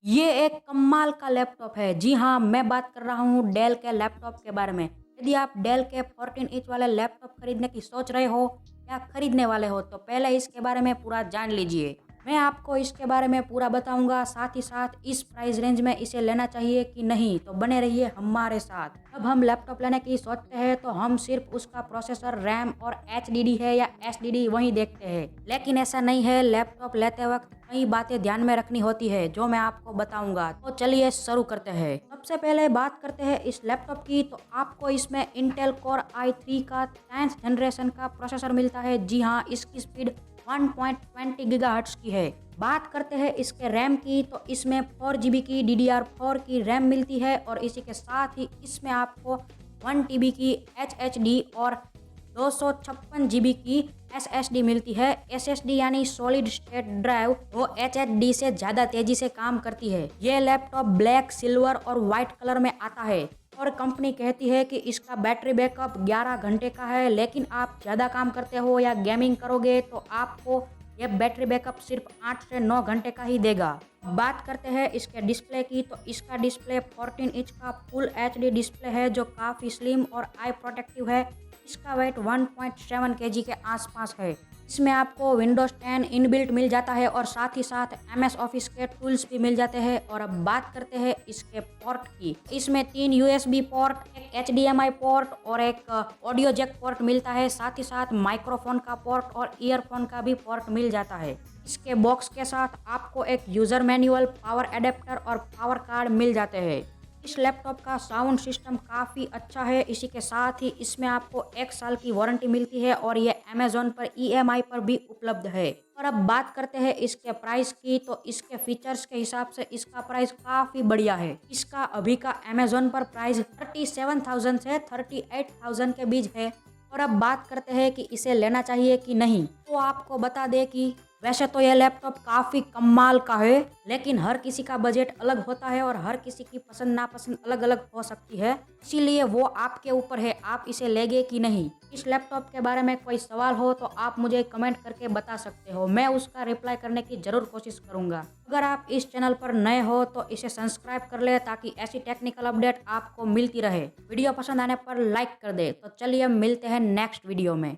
ये एक कमाल का लैपटॉप है। जी हाँ, मैं बात कर रहा हूँ डेल के लैपटॉप के बारे में। यदि आप डेल के 14 इंच वाले लैपटॉप खरीदने की सोच रहे हो या खरीदने वाले हो तो पहले इसके बारे में पूरा जान लीजिए। मैं आपको इसके बारे में पूरा बताऊंगा, साथ ही साथ इस प्राइस रेंज में इसे लेना चाहिए कि नहीं, तो बने रहिए हमारे साथ। जब हम लैपटॉप लेने की सोचते हैं तो हम सिर्फ उसका प्रोसेसर, रैम और एचडीडी है या एसडीडी वही देखते हैं, लेकिन ऐसा नहीं है। लैपटॉप लेते वक्त कई बातें ध्यान में रखनी होती है जो मैं आपको बताऊंगा। तो चलिए शुरू करते हैं। सबसे पहले बात करते हैं इस लैपटॉप की। तो आपको इसमें इंटेल कोर i3 का 10th जनरेशन का प्रोसेसर मिलता है। जी हाँ, इसकी स्पीड 1.20 गीगाहर्ट्ज की है। बात करते हैं इसके रैम की, तो इसमें 4GB की DDR4 की रैम मिलती है और इसी के साथ ही इसमें आपको 1TB की HDD और 256GB की SSD मिलती है। SSD यानी सॉलिड स्टेट ड्राइव, वो HDD से ज़्यादा तेजी से काम करती है। ये लैपटॉप ब्लैक, सिल्वर और वाइट कलर में आता है और कंपनी कहती है कि इसका बैटरी बैकअप 11 घंटे का है, लेकिन आप ज़्यादा काम करते हो या गेमिंग करोगे तो आपको ये बैटरी बैकअप सिर्फ 8 से 9 घंटे का ही देगा। बात करते हैं इसके डिस्प्ले की, तो इसका डिस्प्ले 14 इंच का फुल HD डिस्प्ले है जो काफ़ी स्लिम और आई प्रोटेक्टिव है। इसका वेट 1.7 kg के आसपास है। इसमें आपको विंडोज 10 इनबिल्ट मिल जाता है और साथ ही साथ MS ऑफिस के टूल्स भी मिल जाते हैं। और अब बात करते हैं इसके पोर्ट की। इसमें 3 USB पोर्ट, एक HDMI पोर्ट और एक ऑडियो जैक पोर्ट मिलता है। साथ ही साथ माइक्रोफोन का पोर्ट और ईयरफोन का भी पोर्ट मिल जाता है। इसके बॉक्स के साथ आपको एक यूज़र मैनुअल, पावर एडेप्टर और पावर कार्ड मिल जाते हैं। इस लैपटॉप का साउंड सिस्टम काफ़ी अच्छा है। इसी के साथ ही इसमें आपको 1 साल की वारंटी मिलती है और ये अमेज़ॉन पर EMI पर भी उपलब्ध है। और अब बात करते हैं इसके प्राइस की, तो इसके फीचर्स के हिसाब से इसका प्राइस काफ़ी बढ़िया है। इसका अभी का अमेज़ॉन पर प्राइस 37,000 से 38,000 के बीच है। और अब बात करते हैं कि इसे लेना चाहिए कि नहीं, तो आपको बता दें कि वैसे तो यह लैपटॉप काफ़ी कमाल का है, लेकिन हर किसी का बजट अलग होता है और हर किसी की पसंद नापसंद अलग अलग हो सकती है। इसीलिए वो आपके ऊपर है, आप इसे लेंगे कि नहीं। इस लैपटॉप के बारे में कोई सवाल हो तो आप मुझे कमेंट करके बता सकते हो, मैं उसका रिप्लाई करने की ज़रूर कोशिश करूँगा। अगर आप इस चैनल पर नए हो तो इसे सब्सक्राइब कर ले ताकि ऐसी टेक्निकल अपडेट आपको मिलती रहे। वीडियो पसंद आने पर लाइक कर दे। तो चलिए मिलते हैं नेक्स्ट वीडियो में।